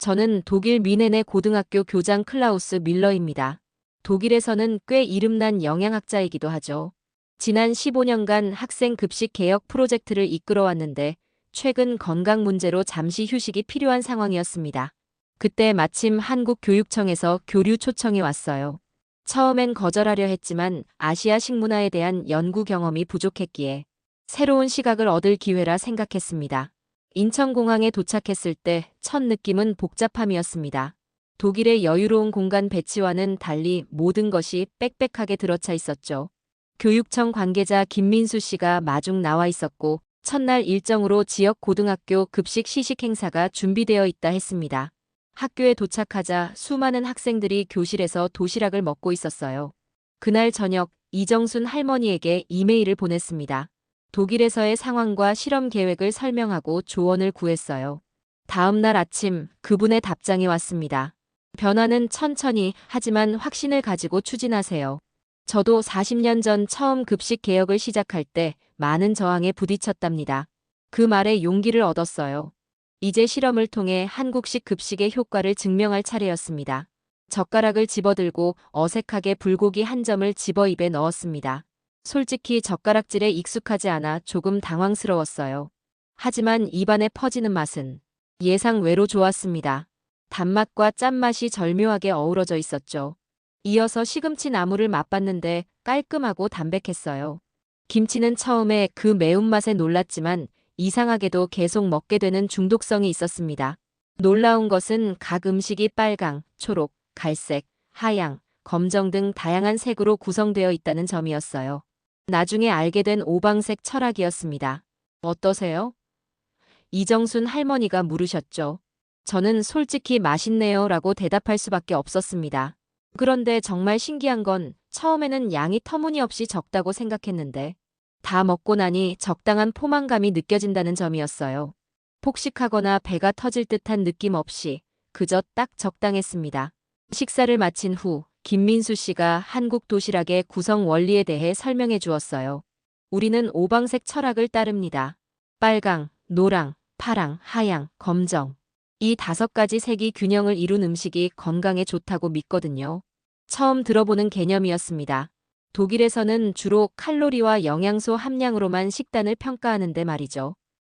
저는 독일 뮌헨의 고등학교 교장 클라우스 밀러입니다. 독일에서는 꽤 이름난 영양학자이기도 하죠. 지난 15년간 학생 급식 개혁 프로젝트를 이끌어왔는데 최근 건강 문제로 잠시 휴식이 필요한 상황이었습니다. 그때 마침 한국교육청에서 교류 초청이 왔어요. 처음엔 거절하려 했지만 아시아 식문화에 대한 연구 경험이 부족했기에 새로운 시각을 얻을 기회라 생각했습니다. 인천공항에 도착했을 때 첫 느낌은 복잡함이었습니다. 독일의 여유로운 공간 배치와는 달리 모든 것이 빽빽하게 들어차 있었죠. 교육청 관계자 김민수 씨가 마중 나와 있었고 첫날 일정으로 지역 고등학교 급식 시식 행사가 준비되어 있다 했습니다. 학교에 도착하자 수많은 학생들이 교실에서 도시락을 먹고 있었어요. 그날 저녁 이정순 할머니에게 이메일을 보냈습니다. 독일에서의 상황과 실험 계획을 설명하고 조언을 구했어요. 다음 날 아침 그분의 답장이 왔습니다. 변화는 천천히 하지만 확신을 가지고 추진하세요. 저도 40년 전 처음 급식 개혁을 시작할 때 많은 저항에 부딪혔답니다. 그 말에 용기를 얻었어요. 이제 실험을 통해 한국식 급식의 효과를 증명할 차례였습니다. 젓가락을 집어들고 어색하게 불고기 한 점을 집어 입에 넣었습니다. 솔직히 젓가락질에 익숙하지 않아 조금 당황스러웠어요. 하지만 입안에 퍼지는 맛은 예상 외로 좋았습니다. 단맛과 짠맛이 절묘하게 어우러져 있었죠. 이어서 시금치 나물을 맛봤는데 깔끔하고 담백했어요. 김치는 처음에 그 매운맛에 놀랐지만 이상하게도 계속 먹게 되는 중독성이 있었습니다. 놀라운 것은 각 음식이 빨강, 초록, 갈색, 하양, 검정 등 다양한 색으로 구성되어 있다는 점이었어요. 나중에 알게 된 오방색 철학이었습니다. 어떠세요? 이정순 할머니가 물으셨죠. 저는 솔직히 맛있네요 라고 대답할 수밖에 없었습니다. 그런데 정말 신기한 건 처음에는 양이 터무니없이 적다고 생각했는데 다 먹고 나니 적당한 포만감이 느껴진다는 점이었어요. 폭식하거나 배가 터질 듯한 느낌 없이 그저 딱 적당했습니다. 식사를 마친 후 김민수 씨가 한국 도시락의 구성 원리에 대해 설명해 주었어요. 우리는 오방색 철학을 따릅니다. 빨강, 노랑, 파랑, 하양, 검정. 이 5가지 색이 균형을 이룬 음식이 건강에 좋다고 믿거든요. 처음 들어보는 개념이었습니다. 독일에서는 주로 칼로리와 영양소 함량으로만 식단을 평가하는데 말이죠.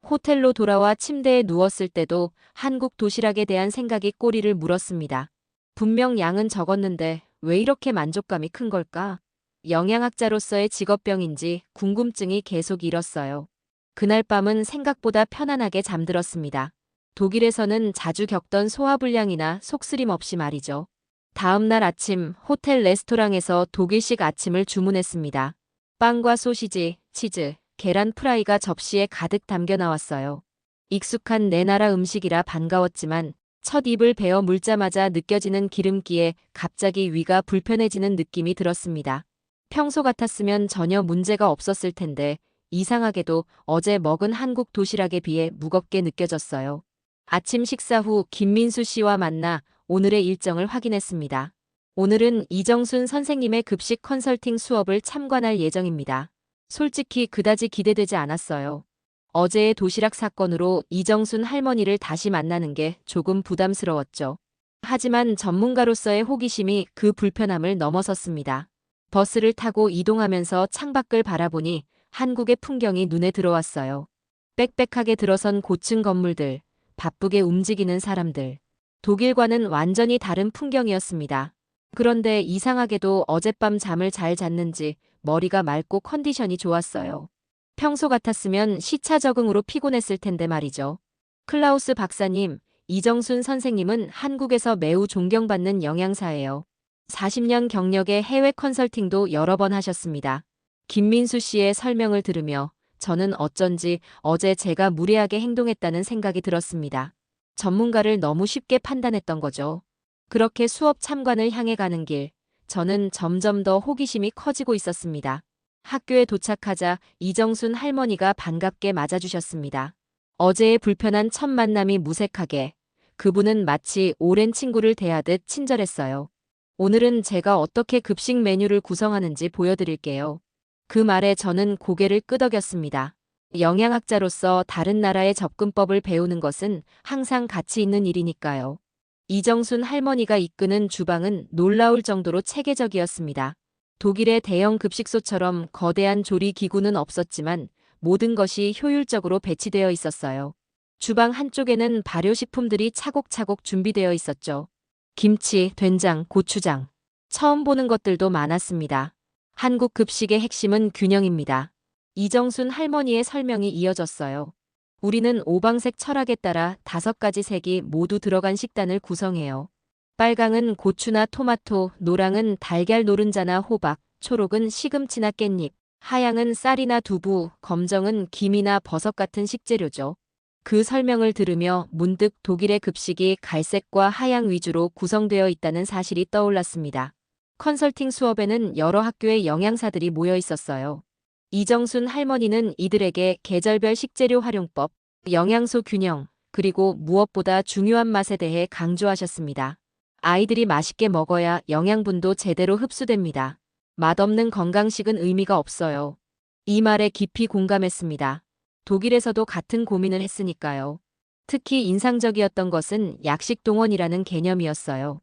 호텔로 돌아와 침대에 누웠을 때도 한국 도시락에 대한 생각이 꼬리를 물었습니다. 분명 양은 적었는데 왜 이렇게 만족감이 큰 걸까? 영양학자로서의 직업병인지 궁금증이 계속 일었어요. 그날 밤은 생각보다 편안하게 잠들었습니다. 독일에서는 자주 겪던 소화불량이나 속쓰림 없이 말이죠. 다음 날 아침 호텔 레스토랑에서 독일식 아침을 주문했습니다. 빵과 소시지, 치즈, 계란 프라이가 접시에 가득 담겨 나왔어요. 익숙한 내 나라 음식이라 반가웠지만 첫 입을 베어 물자마자 느껴지는 기름기에 갑자기 위가 불편해지는 느낌이 들었습니다. 평소 같았으면 전혀 문제가 없었을 텐데 이상하게도 어제 먹은 한국 도시락에 비해 무겁게 느껴졌어요. 아침 식사 후 김민수 씨와 만나 오늘의 일정을 확인했습니다. 오늘은 이정순 선생님의 급식 컨설팅 수업을 참관할 예정입니다. 솔직히 그다지 기대되지 않았어요. 어제의 도시락 사건으로 이정순 할머니를 다시 만나는 게 조금 부담스러웠죠. 하지만 전문가로서의 호기심이 그 불편함을 넘어섰습니다. 버스를 타고 이동하면서 창밖을 바라보니 한국의 풍경이 눈에 들어왔어요. 빽빽하게 들어선 고층 건물들, 바쁘게 움직이는 사람들. 독일과는 완전히 다른 풍경이었습니다. 그런데 이상하게도 어젯밤 잠을 잘 잤는지 머리가 맑고 컨디션이 좋았어요. 평소 같았으면 시차 적응으로 피곤했을 텐데 말이죠. 클라우스 박사님, 이정순 선생님은 한국에서 매우 존경받는 영양사예요. 40년 경력의 해외 컨설팅도 여러 번 하셨습니다. 김민수 씨의 설명을 들으며 저는 어쩐지 어제 제가 무례하게 행동했다는 생각이 들었습니다. 전문가를 너무 쉽게 판단했던 거죠. 그렇게 수업 참관을 향해 가는 길, 저는 점점 더 호기심이 커지고 있었습니다. 학교에 도착하자 이정순 할머니가 반갑게 맞아주셨습니다. 어제의 불편한 첫 만남이 무색하게, 그분은 마치 오랜 친구를 대하듯 친절했어요. 오늘은 제가 어떻게 급식 메뉴를 구성하는지 보여드릴게요. 그 말에 저는 고개를 끄덕였습니다. 영양학자로서 다른 나라의 접근법을 배우는 것은 항상 가치 있는 일이니까요. 이정순 할머니가 이끄는 주방은 놀라울 정도로 체계적이었습니다. 독일의 대형 급식소처럼 거대한 조리 기구는 없었지만 모든 것이 효율적으로 배치되어 있었어요. 주방 한쪽에는 발효식품들이 차곡차곡 준비되어 있었죠. 김치, 된장, 고추장. 처음 보는 것들도 많았습니다. 한국 급식의 핵심은 균형입니다. 이정순 할머니의 설명이 이어졌어요. 우리는 오방색 철학에 따라 5가지 색이 모두 들어간 식단을 구성해요. 빨강은 고추나 토마토, 노랑은 달걀 노른자나 호박, 초록은 시금치나 깻잎, 하양은 쌀이나 두부, 검정은 김이나 버섯 같은 식재료죠. 그 설명을 들으며 문득 독일의 급식이 갈색과 하양 위주로 구성되어 있다는 사실이 떠올랐습니다. 컨설팅 수업에는 여러 학교의 영양사들이 모여 있었어요. 이정순 할머니는 이들에게 계절별 식재료 활용법, 영양소 균형, 그리고 무엇보다 중요한 맛에 대해 강조하셨습니다. 아이들이 맛있게 먹어야 영양분도 제대로 흡수됩니다. 맛없는 건강식은 의미가 없어요. 이 말에 깊이 공감했습니다. 독일에서도 같은 고민을 했으니까요. 특히 인상적이었던 것은 약식 동원이라는 개념이었어요.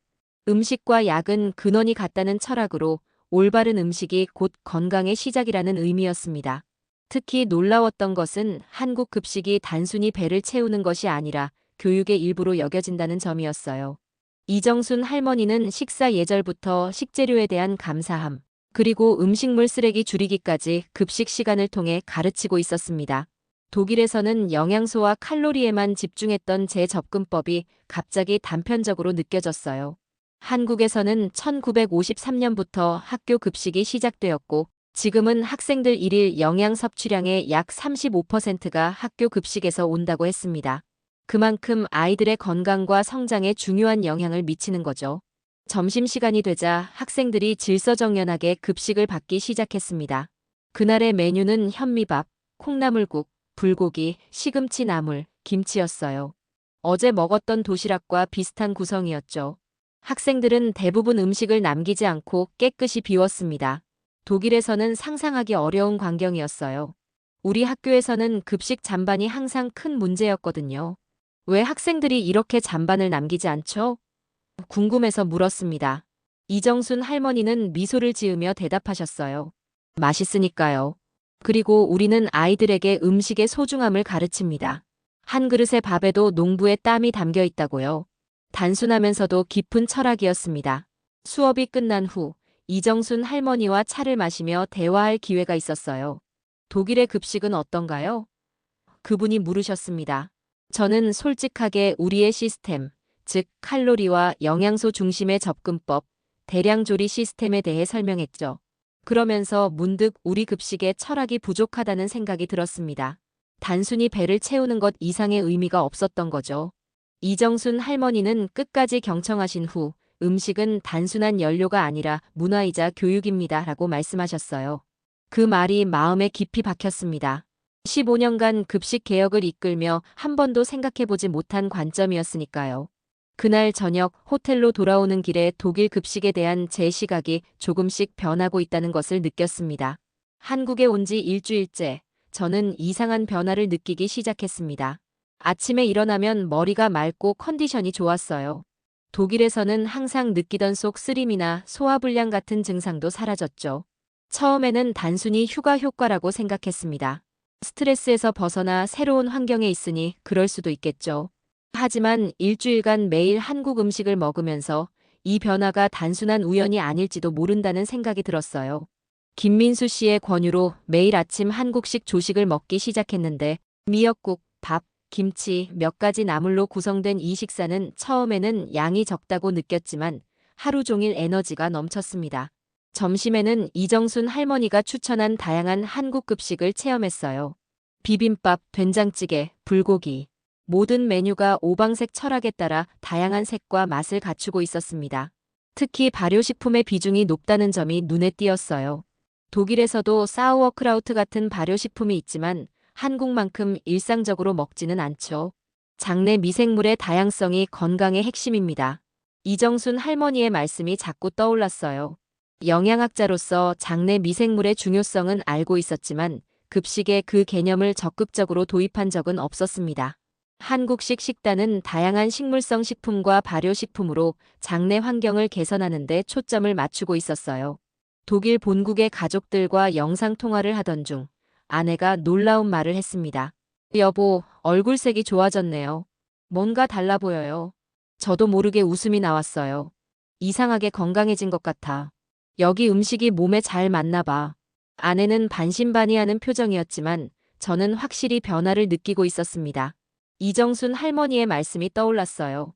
음식과 약은 근원이 같다는 철학으로 올바른 음식이 곧 건강의 시작이라는 의미였습니다. 특히 놀라웠던 것은 한국 급식이 단순히 배를 채우는 것이 아니라 교육의 일부로 여겨진다는 점이었어요. 이정순 할머니는 식사 예절부터 식재료에 대한 감사함, 그리고 음식물 쓰레기 줄이기까지 급식 시간을 통해 가르치고 있었습니다. 독일에서는 영양소와 칼로리에만 집중했던 재접근법이 갑자기 단편적으로 느껴졌어요. 한국에서는 1953년부터 학교 급식이 시작되었고, 지금은 학생들 일일 영양 섭취량의 약 35%가 학교 급식에서 온다고 했습니다. 그만큼 아이들의 건강과 성장에 중요한 영향을 미치는 거죠. 점심시간이 되자 학생들이 질서정연하게 급식을 받기 시작했습니다. 그날의 메뉴는 현미밥, 콩나물국, 불고기, 시금치 나물, 김치였어요. 어제 먹었던 도시락과 비슷한 구성이었죠. 학생들은 대부분 음식을 남기지 않고 깨끗이 비웠습니다. 독일에서는 상상하기 어려운 광경이었어요. 우리 학교에서는 급식 잔반이 항상 큰 문제였거든요. 왜 학생들이 이렇게 잔반을 남기지 않죠? 궁금해서 물었습니다. 이정순 할머니는 미소를 지으며 대답하셨어요. 맛있으니까요. 그리고 우리는 아이들에게 음식의 소중함을 가르칩니다. 한 그릇의 밥에도 농부의 땀이 담겨 있다고요. 단순하면서도 깊은 철학이었습니다. 수업이 끝난 후 이정순 할머니와 차를 마시며 대화할 기회가 있었어요. 독일의 급식은 어떤가요? 그분이 물으셨습니다. 저는 솔직하게 우리의 시스템, 즉 칼로리와 영양소 중심의 접근법, 대량 조리 시스템에 대해 설명했죠. 그러면서 문득 우리 급식에 철학이 부족하다는 생각이 들었습니다. 단순히 배를 채우는 것 이상의 의미가 없었던 거죠. 이정순 할머니는 끝까지 경청하신 후 음식은 단순한 연료가 아니라 문화이자 교육입니다 라고 말씀하셨어요. 그 말이 마음에 깊이 박혔습니다. 15년간 급식 개혁을 이끌며 한 번도 생각해보지 못한 관점이었으니까요. 그날 저녁 호텔로 돌아오는 길에 독일 급식에 대한 제 시각이 조금씩 변하고 있다는 것을 느꼈습니다. 한국에 온 지 일주일째, 저는 이상한 변화를 느끼기 시작했습니다. 아침에 일어나면 머리가 맑고 컨디션이 좋았어요. 독일에서는 항상 느끼던 속 쓰림이나 소화불량 같은 증상도 사라졌죠. 처음에는 단순히 휴가 효과라고 생각했습니다. 스트레스에서 벗어나 새로운 환경에 있으니 그럴 수도 있겠죠. 하지만 일주일간 매일 한국 음식을 먹으면서 이 변화가 단순한 우연이 아닐지도 모른다는 생각이 들었어요. 김민수 씨의 권유로 매일 아침 한국식 조식을 먹기 시작했는데 미역국, 밥, 김치, 몇 가지 나물로 구성된 이 식사는 처음에는 양이 적다고 느꼈지만 하루 종일 에너지가 넘쳤습니다. 점심에는 이정순 할머니가 추천한 다양한 한국 급식을 체험했어요. 비빔밥, 된장찌개, 불고기. 모든 메뉴가 오방색 철학에 따라 다양한 색과 맛을 갖추고 있었습니다. 특히 발효식품의 비중이 높다는 점이 눈에 띄었어요. 독일에서도 사우어크라우트 같은 발효식품이 있지만 한국만큼 일상적으로 먹지는 않죠. 장내 미생물의 다양성이 건강의 핵심입니다. 이정순 할머니의 말씀이 자꾸 떠올랐어요. 영양학자로서 장내 미생물의 중요성은 알고 있었지만 급식에 그 개념을 적극적으로 도입한 적은 없었습니다. 한국식 식단은 다양한 식물성 식품과 발효식품으로 장내 환경을 개선하는 데 초점을 맞추고 있었어요. 독일 본국의 가족들과 영상통화를 하던 중 아내가 놀라운 말을 했습니다. 여보, 얼굴색이 좋아졌네요. 뭔가 달라 보여요. 저도 모르게 웃음이 나왔어요. 이상하게 건강해진 것 같아. 여기 음식이 몸에 잘 맞나 봐. 아내는 반신반의하는 표정이었지만 저는 확실히 변화를 느끼고 있었습니다. 이정순 할머니의 말씀이 떠올랐어요.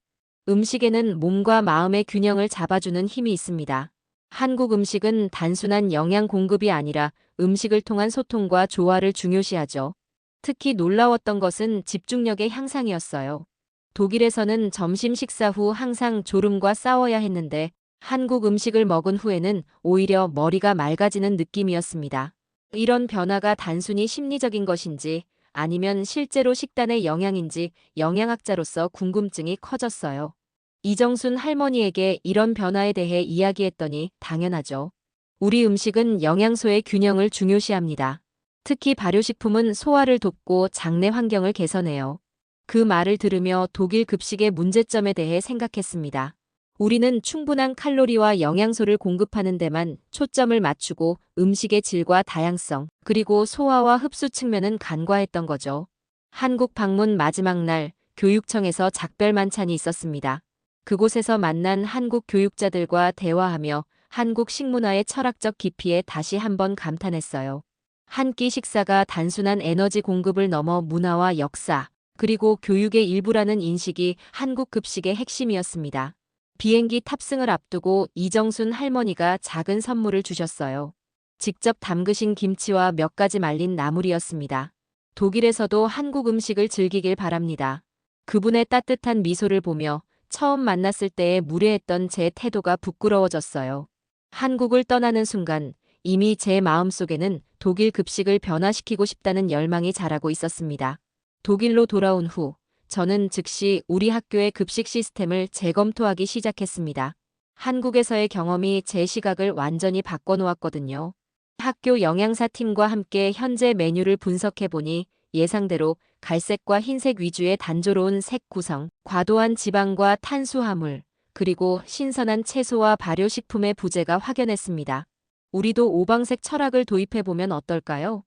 음식에는 몸과 마음의 균형을 잡아주는 힘이 있습니다. 한국 음식은 단순한 영양 공급이 아니라 음식을 통한 소통과 조화를 중요시하죠. 특히 놀라웠던 것은 집중력의 향상이었어요. 독일에서는 점심 식사 후 항상 졸음과 싸워야 했는데 한국 음식을 먹은 후에는 오히려 머리가 맑아지는 느낌이었습니다. 이런 변화가 단순히 심리적인 것인지 아니면 실제로 식단의 영향인지 영양학자로서 궁금증이 커졌어요. 이정순 할머니에게 이런 변화에 대해 이야기했더니 당연하죠. 우리 음식은 영양소의 균형을 중요시합니다. 특히 발효식품은 소화를 돕고 장내 환경을 개선해요. 그 말을 들으며 독일 급식의 문제점에 대해 생각했습니다. 우리는 충분한 칼로리와 영양소를 공급하는 데만 초점을 맞추고 음식의 질과 다양성, 그리고 소화와 흡수 측면은 간과했던 거죠. 한국 방문 마지막 날, 교육청에서 작별 만찬이 있었습니다. 그곳에서 만난 한국 교육자들과 대화하며 한국 식문화의 철학적 깊이에 다시 한번 감탄했어요. 한 끼 식사가 단순한 에너지 공급을 넘어 문화와 역사, 그리고 교육의 일부라는 인식이 한국 급식의 핵심이었습니다. 비행기 탑승을 앞두고 이정순 할머니가 작은 선물을 주셨어요. 직접 담그신 김치와 몇 가지 말린 나물이었습니다. 독일에서도 한국 음식을 즐기길 바랍니다. 그분의 따뜻한 미소를 보며 처음 만났을 때의 무례했던 제 태도가 부끄러워졌어요. 한국을 떠나는 순간 이미 제 마음속에는 독일 급식을 변화시키고 싶다는 열망이 자라고 있었습니다. 독일로 돌아온 후 저는 즉시 우리 학교의 급식 시스템을 재검토하기 시작했습니다. 한국에서의 경험이 제 시각을 완전히 바꿔놓았거든요. 학교 영양사 팀과 함께 현재 메뉴를 분석해보니 예상대로 갈색과 흰색 위주의 단조로운 색 구성, 과도한 지방과 탄수화물, 그리고 신선한 채소와 발효식품의 부재가 확연했습니다. 우리도 오방색 철학을 도입해보면 어떨까요?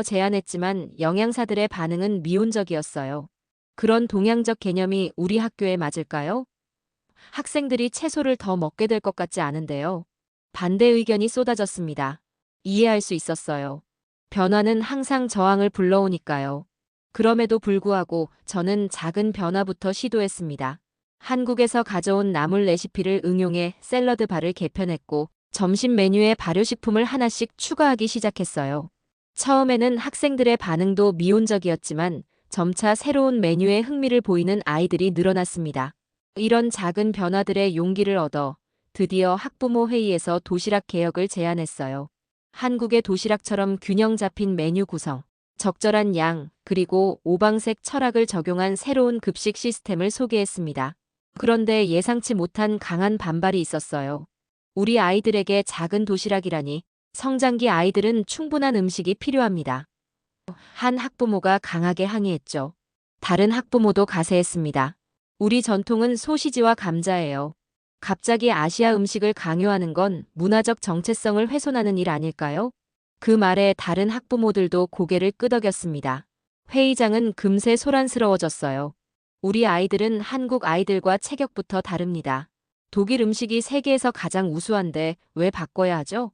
제안했지만 영양사들의 반응은 미온적이었어요. 그런 동양적 개념이 우리 학교에 맞을까요? 학생들이 채소를 더 먹게 될 것 같지 않은데요. 반대 의견이 쏟아졌습니다. 이해할 수 있었어요. 변화는 항상 저항을 불러오니까요. 그럼에도 불구하고 저는 작은 변화부터 시도했습니다. 한국에서 가져온 나물 레시피를 응용해 샐러드 바를 개편했고 점심 메뉴에 발효식품을 하나씩 추가하기 시작했어요. 처음에는 학생들의 반응도 미온적이었지만 점차 새로운 메뉴에 흥미를 보이는 아이들이 늘어났습니다. 이런 작은 변화들의 용기를 얻어 드디어 학부모 회의에서 도시락 개혁을 제안했어요. 한국의 도시락처럼 균형 잡힌 메뉴 구성, 적절한 양, 그리고 오방색 철학을 적용한 새로운 급식 시스템을 소개했습니다. 그런데 예상치 못한 강한 반발이 있었어요. 우리 아이들에게 작은 도시락이라니, 성장기 아이들은 충분한 음식이 필요합니다. 한 학부모가 강하게 항의했죠. 다른 학부모도 가세했습니다. 우리 전통은 소시지와 감자예요. 갑자기 아시아 음식을 강요하는 건 문화적 정체성을 훼손하는 일 아닐까요? 그 말에 다른 학부모들도 고개를 끄덕였습니다. 회의장은 금세 소란스러워졌어요. 우리 아이들은 한국 아이들과 체격부터 다릅니다. 독일 음식이 세계에서 가장 우수한데 왜 바꿔야 하죠?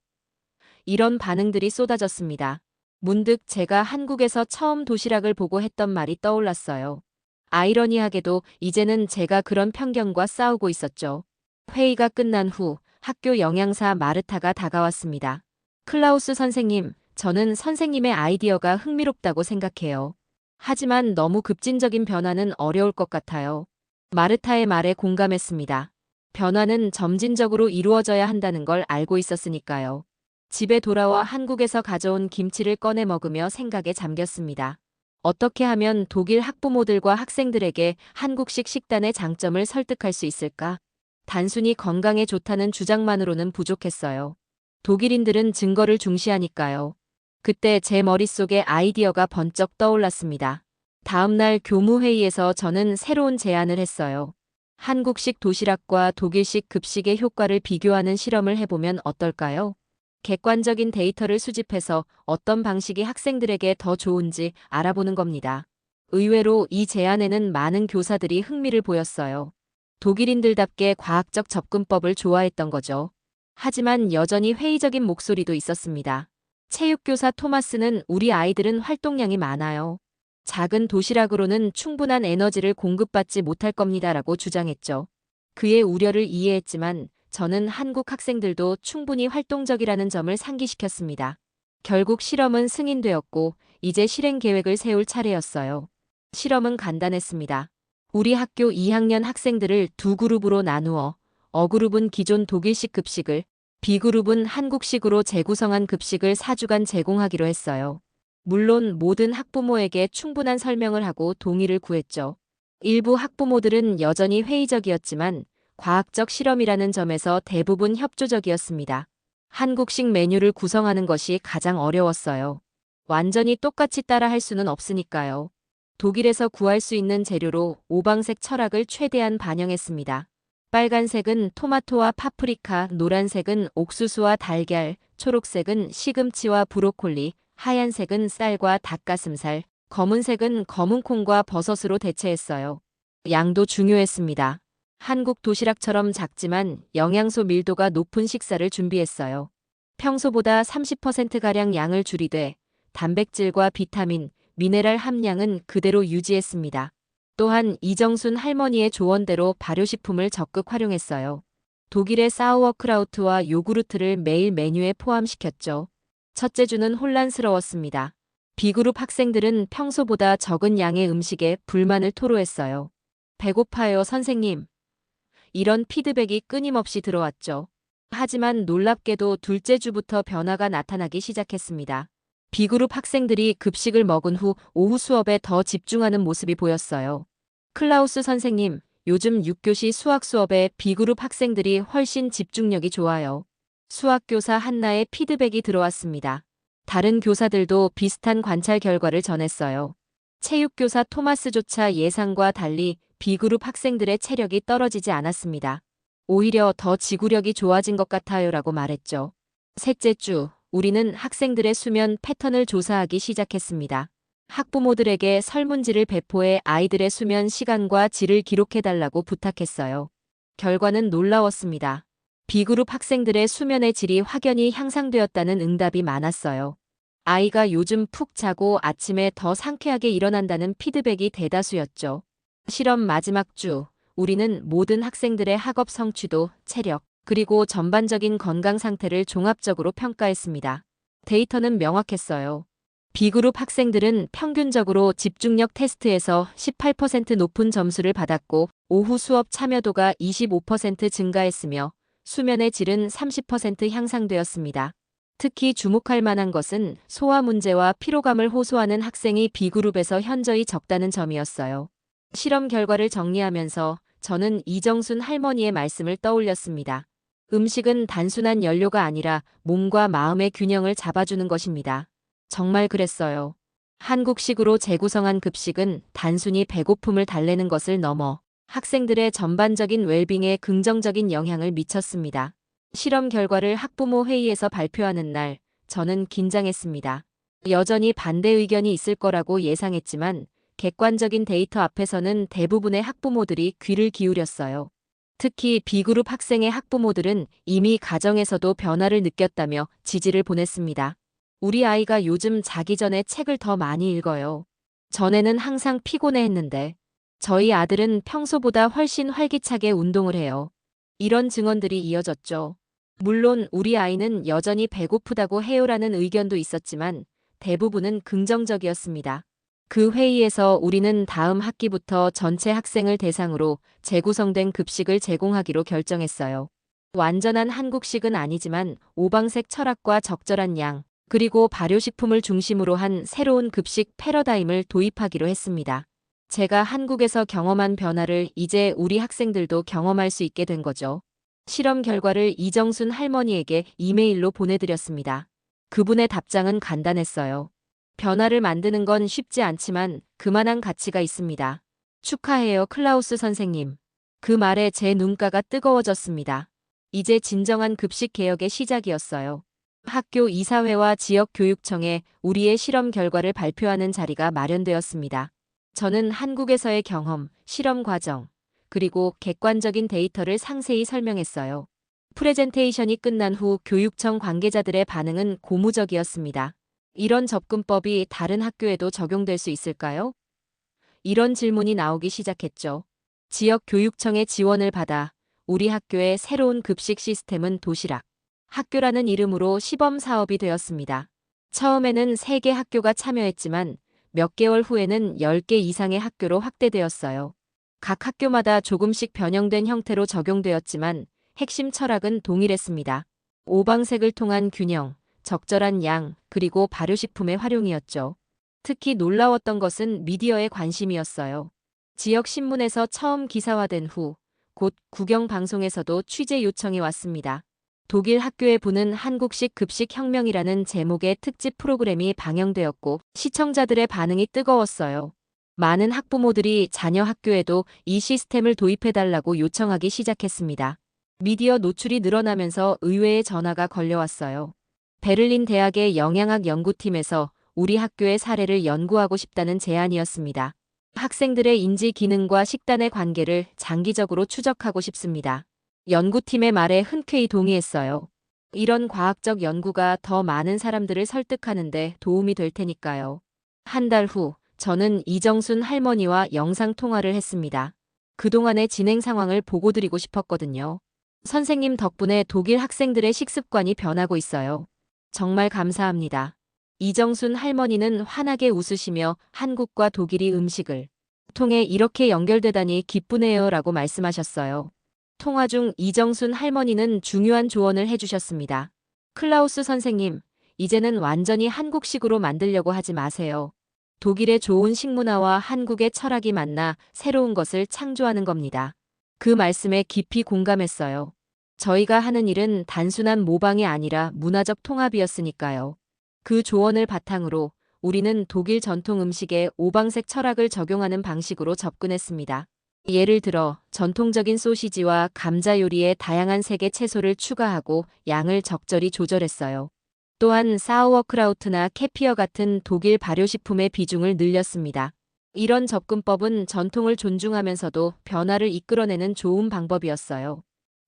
이런 반응들이 쏟아졌습니다. 문득 제가 한국에서 처음 도시락을 보고 했던 말이 떠올랐어요. 아이러니하게도 이제는 제가 그런 편견과 싸우고 있었죠. 회의가 끝난 후 학교 영양사 마르타가 다가왔습니다. 클라우스 선생님, 저는 선생님의 아이디어가 흥미롭다고 생각해요. 하지만 너무 급진적인 변화는 어려울 것 같아요. 마르타의 말에 공감했습니다. 변화는 점진적으로 이루어져야 한다는 걸 알고 있었으니까요. 집에 돌아와 한국에서 가져온 김치를 꺼내 먹으며 생각에 잠겼습니다. 어떻게 하면 독일 학부모들과 학생들에게 한국식 식단의 장점을 설득할 수 있을까? 단순히 건강에 좋다는 주장만으로는 부족했어요. 독일인들은 증거를 중시하니까요. 그때 제 머릿속에 아이디어가 번쩍 떠올랐습니다. 다음 날 교무회의에서 저는 새로운 제안을 했어요. 한국식 도시락과 독일식 급식의 효과를 비교하는 실험을 해보면 어떨까요? 객관적인 데이터를 수집해서 어떤 방식이 학생들에게 더 좋은지 알아보는 겁니다. 의외로 이 제안에는 많은 교사들이 흥미를 보였어요. 독일인들답게 과학적 접근법을 좋아했던 거죠. 하지만 여전히 회의적인 목소리도 있었습니다. 체육교사 토마스는 우리 아이들은 활동량이 많아요. 작은 도시락으로는 충분한 에너지를 공급받지 못할 겁니다라고 주장했죠. 그의 우려를 이해했지만 저는 한국 학생들도 충분히 활동적이라는 점을 상기시켰습니다. 결국 실험은 승인되었고 이제 실행 계획을 세울 차례였어요. 실험은 간단했습니다. 우리 학교 2학년 학생들을 두 그룹으로 나누어 A그룹은 기존 독일식 급식을, B그룹은 한국식으로 재구성한 급식을 4주간 제공하기로 했어요. 물론 모든 학부모에게 충분한 설명을 하고 동의를 구했죠. 일부 학부모들은 여전히 회의적이었지만 과학적 실험이라는 점에서 대부분 협조적이었습니다. 한국식 메뉴를 구성하는 것이 가장 어려웠어요. 완전히 똑같이 따라 할 수는 없으니까요. 독일에서 구할 수 있는 재료로 오방색 철학을 최대한 반영했습니다. 빨간색은 토마토와 파프리카, 노란색은 옥수수와 달걀, 초록색은 시금치와 브로콜리, 하얀색은 쌀과 닭가슴살, 검은색은 검은콩과 버섯으로 대체했어요. 양도 중요했습니다. 한국 도시락처럼 작지만 영양소 밀도가 높은 식사를 준비했어요. 평소보다 30%가량 양을 줄이되 단백질과 비타민, 미네랄 함량은 그대로 유지했습니다. 또한 이정순 할머니의 조언대로 발효식품을 적극 활용했어요. 독일의 사우어크라우트와 요구르트를 매일 메뉴에 포함시켰죠. 첫째 주는 혼란스러웠습니다. B그룹 학생들은 평소보다 적은 양의 음식에 불만을 토로했어요. 배고파요, 선생님. 이런 피드백이 끊임없이 들어왔죠. 하지만 놀랍게도 둘째 주부터 변화가 나타나기 시작했습니다. B그룹 학생들이 급식을 먹은 후 오후 수업에 더 집중하는 모습이 보였어요. 클라우스 선생님, 요즘 6교시 수학 수업에 B그룹 학생들이 훨씬 집중력이 좋아요. 수학교사 한나의 피드백이 들어왔습니다. 다른 교사들도 비슷한 관찰 결과를 전했어요. 체육교사 토마스조차 예상과 달리 B그룹 학생들의 체력이 떨어지지 않았습니다. 오히려 더 지구력이 좋아진 것 같아요라고 말했죠. 셋째 주, 우리는 학생들의 수면 패턴을 조사하기 시작했습니다. 학부모들에게 설문지를 배포해 아이들의 수면 시간과 질을 기록해달라고 부탁했어요. 결과는 놀라웠습니다. B그룹 학생들의 수면의 질이 확연히 향상되었다는 응답이 많았어요. 아이가 요즘 푹 자고 아침에 더 상쾌하게 일어난다는 피드백이 대다수였죠. 실험 마지막 주, 우리는 모든 학생들의 학업 성취도, 체력, 그리고 전반적인 건강 상태를 종합적으로 평가했습니다. 데이터는 명확했어요. B그룹 학생들은 평균적으로 집중력 테스트에서 18% 높은 점수를 받았고 오후 수업 참여도가 25% 증가했으며 수면의 질은 30% 향상되었습니다. 특히 주목할 만한 것은 소화 문제와 피로감을 호소하는 학생이 B그룹에서 현저히 적다는 점이었어요. 실험 결과를 정리하면서 저는 이정순 할머니의 말씀을 떠올렸습니다. 음식은 단순한 연료가 아니라 몸과 마음의 균형을 잡아주는 것입니다. 정말 그랬어요. 한국식으로 재구성한 급식은 단순히 배고픔을 달래는 것을 넘어 학생들의 전반적인 웰빙에 긍정적인 영향을 미쳤습니다. 실험 결과를 학부모 회의에서 발표하는 날, 저는 긴장했습니다. 여전히 반대 의견이 있을 거라고 예상했지만 객관적인 데이터 앞에서는 대부분의 학부모들이 귀를 기울였어요. 특히 B그룹 학생의 학부모들은 이미 가정에서도 변화를 느꼈다며 지지를 보냈습니다. 우리 아이가 요즘 자기 전에 책을 더 많이 읽어요. 전에는 항상 피곤해했는데 저희 아들은 평소보다 훨씬 활기차게 운동을 해요. 이런 증언들이 이어졌죠. 물론 우리 아이는 여전히 배고프다고 해요라는 의견도 있었지만 대부분은 긍정적이었습니다. 그 회의에서 우리는 다음 학기부터 전체 학생을 대상으로 재구성된 급식을 제공하기로 결정했어요. 완전한 한국식은 아니지만 오방색 철학과 적절한 양, 그리고 발효식품을 중심으로 한 새로운 급식 패러다임을 도입하기로 했습니다. 제가 한국에서 경험한 변화를 이제 우리 학생들도 경험할 수 있게 된 거죠. 실험 결과를 이정순 할머니에게 이메일로 보내드렸습니다. 그분의 답장은 간단했어요. 변화를 만드는 건 쉽지 않지만 그만한 가치가 있습니다. 축하해요, 클라우스 선생님. 그 말에 제 눈가가 뜨거워졌습니다. 이제 진정한 급식 개혁의 시작이었어요. 학교 이사회와 지역교육청에 우리의 실험 결과를 발표하는 자리가 마련되었습니다. 저는 한국에서의 경험, 실험 과정, 그리고 객관적인 데이터를 상세히 설명했어요. 프레젠테이션이 끝난 후 교육청 관계자들의 반응은 고무적이었습니다. 이런 접근법이 다른 학교에도 적용될 수 있을까요? 이런 질문이 나오기 시작했죠. 지역 교육청의 지원을 받아 우리 학교의 새로운 급식 시스템은 도시락 학교라는 이름으로 시범 사업이 되었습니다. 처음에는 3개 학교가 참여했지만 몇 개월 후에는 10개 이상의 학교로 확대되었어요. 각 학교마다 조금씩 변형된 형태로 적용되었지만 핵심 철학은 동일했습니다. 오방색을 통한 균형, 적절한 양, 그리고 발효식품의 활용이었죠. 특히 놀라웠던 것은 미디어의 관심이었어요. 지역 신문에서 처음 기사화된 후, 곧 국영방송에서도 취재 요청이 왔습니다. 독일 학교에 부는 한국식 급식 혁명이라는 제목의 특집 프로그램이 방영되었고 시청자들의 반응이 뜨거웠어요. 많은 학부모들이 자녀 학교에도 이 시스템을 도입해달라고 요청하기 시작했습니다. 미디어 노출이 늘어나면서 의외의 전화가 걸려왔어요. 베를린 대학의 영양학 연구팀에서 우리 학교의 사례를 연구하고 싶다는 제안이었습니다. 학생들의 인지 기능과 식단의 관계를 장기적으로 추적하고 싶습니다. 연구팀의 말에 흔쾌히 동의했어요. 이런 과학적 연구가 더 많은 사람들을 설득하는데 도움이 될 테니까요. 한 달 후, 저는 이정순 할머니와 영상 통화를 했습니다. 그동안의 진행 상황을 보고드리고 싶었거든요. 선생님 덕분에 독일 학생들의 식습관이 변하고 있어요. 정말 감사합니다. 이정순 할머니는 환하게 웃으시며 한국과 독일이 음식을 통해 이렇게 연결되다니 기쁘네요 라고 말씀하셨어요. 통화 중 이정순 할머니는 중요한 조언을 해주셨습니다. 클라우스 선생님, 이제는 완전히 한국식으로 만들려고 하지 마세요. 독일의 좋은 식문화와 한국의 철학이 만나 새로운 것을 창조하는 겁니다. 그 말씀에 깊이 공감했어요. 저희가 하는 일은 단순한 모방이 아니라 문화적 통합이었으니까요. 그 조언을 바탕으로 우리는 독일 전통 음식에 오방색 철학을 적용하는 방식으로 접근했습니다. 예를 들어 전통적인 소시지와 감자 요리에 다양한 색의 채소를 추가하고 양을 적절히 조절했어요. 또한 사우어크라우트나 캐피어 같은 독일 발효식품의 비중을 늘렸습니다. 이런 접근법은 전통을 존중하면서도 변화를 이끌어내는 좋은 방법이었어요.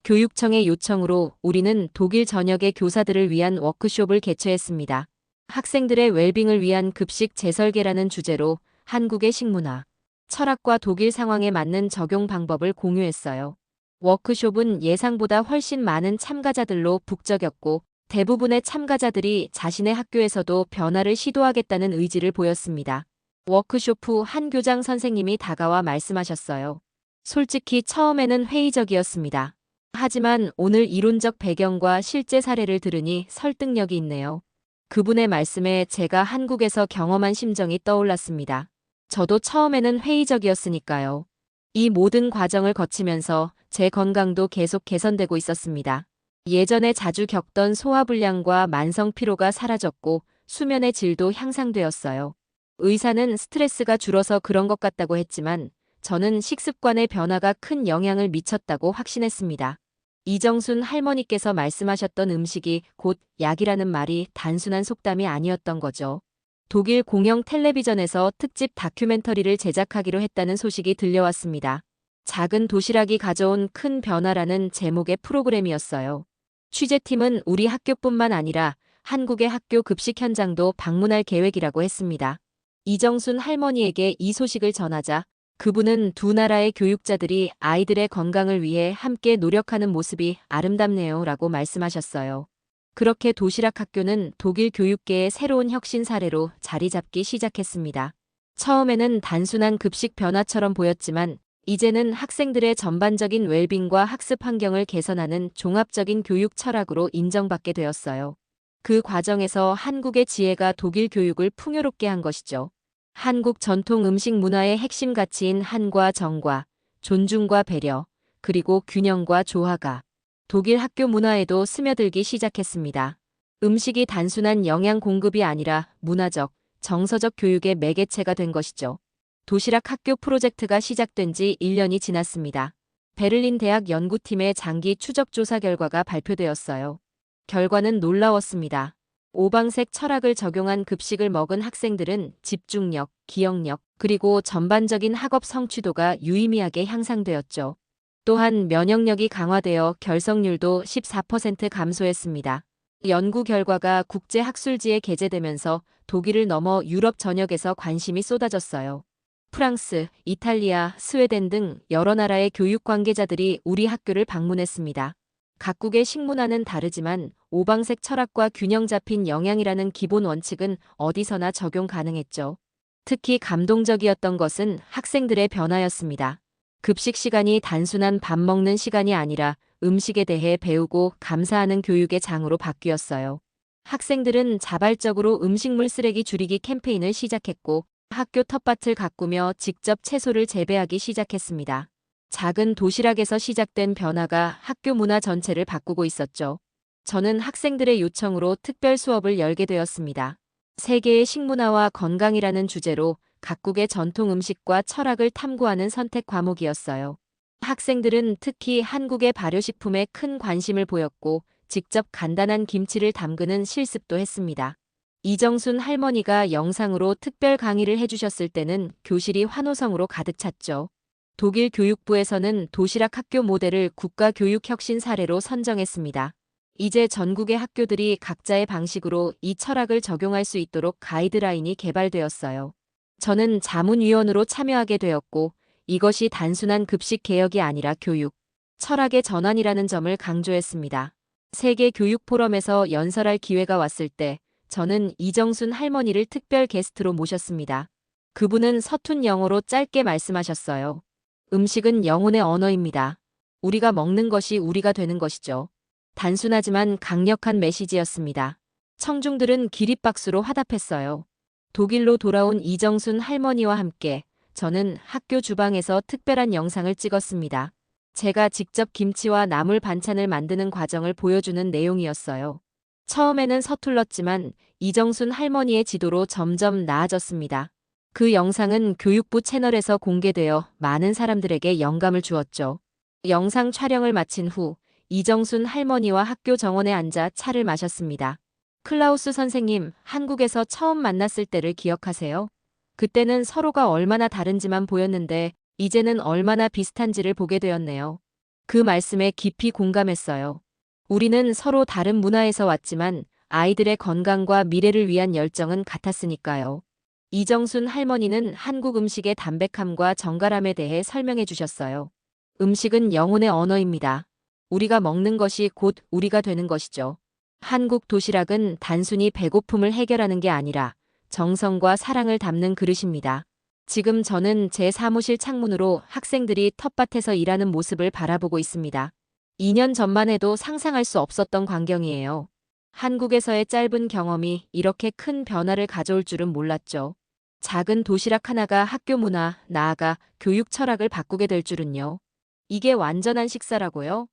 교육청의 요청으로 우리는 독일 전역의 교사들을 위한 워크숍을 개최했습니다. 학생들의 웰빙을 위한 급식 재설계라는 주제로 한국의 식문화, 철학과 독일 상황에 맞는 적용 방법을 공유했어요. 워크숍은 예상보다 훨씬 많은 참가자들로 북적였고 대부분의 참가자들이 자신의 학교에서도 변화를 시도하겠다는 의지를 보였습니다. 워크숍 후 한 교장 선생님이 다가와 말씀하셨어요. 솔직히 처음에는 회의적이었습니다. 하지만 오늘 이론적 배경과 실제 사례를 들으니 설득력이 있네요. 그분의 말씀에 제가 한국에서 경험한 심정이 떠올랐습니다. 저도 처음에는 회의적이었으니까요. 이 모든 과정을 거치면서 제 건강도 계속 개선되고 있었습니다. 예전에 자주 겪던 소화불량과 만성 피로가 사라졌고 수면의 질도 향상되었어요. 의사는 스트레스가 줄어서 그런 것 같다고 했지만 저는 식습관의 변화가 큰 영향을 미쳤다고 확신했습니다. 이정순 할머니께서 말씀하셨던 음식이 곧 약이라는 말이 단순한 속담이 아니었던 거죠. 독일 공영 텔레비전에서 특집 다큐멘터리를 제작하기로 했다는 소식이 들려왔습니다. 작은 도시락이 가져온 큰 변화라는 제목의 프로그램이었어요. 취재팀은 우리 학교뿐만 아니라 한국의 학교 급식 현장도 방문할 계획이라고 했습니다. 이정순 할머니에게 이 소식을 전하자 그분은 두 나라의 교육자들이 아이들의 건강을 위해 함께 노력하는 모습이 아름답네요 라고 말씀하셨어요. 그렇게 도시락 학교는 독일 교육계의 새로운 혁신 사례로 자리 잡기 시작했습니다. 처음에는 단순한 급식 변화처럼 보였지만 이제는 학생들의 전반적인 웰빙과 학습 환경을 개선하는 종합적인 교육 철학으로 인정받게 되었어요. 그 과정에서 한국의 지혜가 독일 교육을 풍요롭게 한 것이죠. 한국 전통 음식 문화의 핵심 가치인 한과 정과, 존중과 배려, 그리고 균형과 조화가 독일 학교 문화에도 스며들기 시작했습니다. 음식이 단순한 영양 공급이 아니라 문화적, 정서적 교육의 매개체가 된 것이죠. 도시락 학교 프로젝트가 시작된 지 1년이 지났습니다. 베를린 대학 연구팀의 장기 추적 조사 결과가 발표되었어요. 결과는 놀라웠습니다. 오방색 철학을 적용한 급식을 먹은 학생들은 집중력, 기억력, 그리고 전반적인 학업 성취도가 유의미하게 향상되었죠. 또한 면역력이 강화되어 결석률도 14% 감소했습니다. 연구 결과가 국제 학술지에 게재되면서 독일을 넘어 유럽 전역에서 관심이 쏟아졌어요. 프랑스, 이탈리아, 스웨덴 등 여러 나라의 교육 관계자들이 우리 학교를 방문했습니다. 각국의 식문화는 다르지만 오방색 철학과 균형 잡힌 영양이라는 기본 원칙은 어디서나 적용 가능했죠. 특히 감동적이었던 것은 학생들의 변화였습니다. 급식 시간이 단순한 밥 먹는 시간이 아니라 음식에 대해 배우고 감사하는 교육의 장으로 바뀌었어요. 학생들은 자발적으로 음식물 쓰레기 줄이기 캠페인을 시작했고 학교 텃밭을 가꾸며 직접 채소를 재배하기 시작했습니다. 작은 도시락에서 시작된 변화가 학교 문화 전체를 바꾸고 있었죠. 저는 학생들의 요청으로 특별 수업을 열게 되었습니다. 세계의 식문화와 건강이라는 주제로 각국의 전통 음식과 철학을 탐구하는 선택 과목이었어요. 학생들은 특히 한국의 발효식품에 큰 관심을 보였고 직접 간단한 김치를 담그는 실습도 했습니다. 이정순 할머니가 영상으로 특별 강의를 해주셨을 때는 교실이 환호성으로 가득 찼죠. 독일 교육부에서는 도시락 학교 모델을 국가교육혁신 사례로 선정했습니다. 이제 전국의 학교들이 각자의 방식으로 이 철학을 적용할 수 있도록 가이드라인이 개발되었어요. 저는 자문위원으로 참여하게 되었고 이것이 단순한 급식 개혁이 아니라 교육, 철학의 전환이라는 점을 강조했습니다. 세계 교육 포럼에서 연설할 기회가 왔을 때 저는 이정순 할머니를 특별 게스트로 모셨습니다. 그분은 서툰 영어로 짧게 말씀하셨어요. 음식은 영혼의 언어입니다. 우리가 먹는 것이 우리가 되는 것이죠. 단순하지만 강력한 메시지였습니다. 청중들은 기립박수로 화답했어요. 독일로 돌아온 이정순 할머니와 함께 저는 학교 주방에서 특별한 영상을 찍었습니다. 제가 직접 김치와 나물 반찬을 만드는 과정을 보여주는 내용이었어요. 처음에는 서툴렀지만 이정순 할머니의 지도로 점점 나아졌습니다. 그 영상은 교육부 채널에서 공개되어 많은 사람들에게 영감을 주었죠. 영상 촬영을 마친 후 이정순 할머니와 학교 정원에 앉아 차를 마셨습니다. 클라우스 선생님, 한국에서 처음 만났을 때를 기억하세요? 그때는 서로가 얼마나 다른지만 보였는데 이제는 얼마나 비슷한지를 보게 되었네요. 그 말씀에 깊이 공감했어요. 우리는 서로 다른 문화에서 왔지만 아이들의 건강과 미래를 위한 열정은 같았으니까요. 이정순 할머니는 한국 음식의 담백함과 정갈함에 대해 설명해 주셨어요. 음식은 영혼의 언어입니다. 우리가 먹는 것이 곧 우리가 되는 것이죠. 한국 도시락은 단순히 배고픔을 해결하는 게 아니라 정성과 사랑을 담는 그릇입니다. 지금 저는 제 사무실 창문으로 학생들이 텃밭에서 일하는 모습을 바라보고 있습니다. 2년 전만 해도 상상할 수 없었던 광경이에요. 한국에서의 짧은 경험이 이렇게 큰 변화를 가져올 줄은 몰랐죠. 작은 도시락 하나가 학교 문화, 나아가 교육 철학을 바꾸게 될 줄은요. 이게 완전한 식사라고요?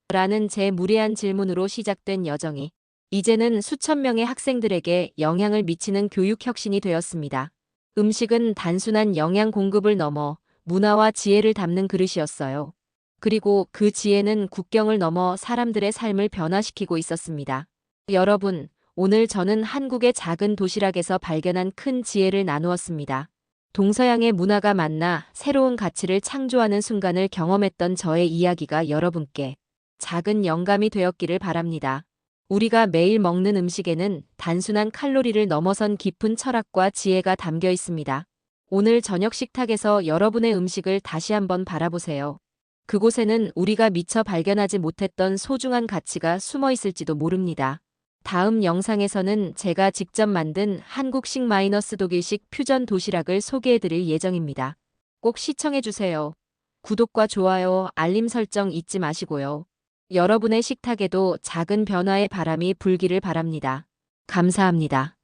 라는 제 무례한 질문으로 시작된 여정이 이제는 수천 명의 학생들에게 영향을 미치는 교육 혁신이 되었습니다. 음식은 단순한 영양 공급을 넘어 문화와 지혜를 담는 그릇이었어요. 그리고 그 지혜는 국경을 넘어 사람들의 삶을 변화시키고 있었습니다. 여러분, 오늘 저는 한국의 작은 도시락에서 발견한 큰 지혜를 나누었습니다. 동서양의 문화가 만나 새로운 가치를 창조하는 순간을 경험했던 저의 이야기가 여러분께 작은 영감이 되었기를 바랍니다. 우리가 매일 먹는 음식에는 단순한 칼로리를 넘어선 깊은 철학과 지혜가 담겨 있습니다. 오늘 저녁 식탁에서 여러분의 음식을 다시 한번 바라보세요. 그곳에는 우리가 미처 발견하지 못했던 소중한 가치가 숨어 있을지도 모릅니다. 다음 영상에서는 제가 직접 만든 한국식 마이너스 독일식 퓨전 도시락을 소개해드릴 예정입니다. 꼭 시청해주세요. 구독과 좋아요, 알림 설정 잊지 마시고요. 여러분의 식탁에도 작은 변화의 바람이 불기를 바랍니다. 감사합니다.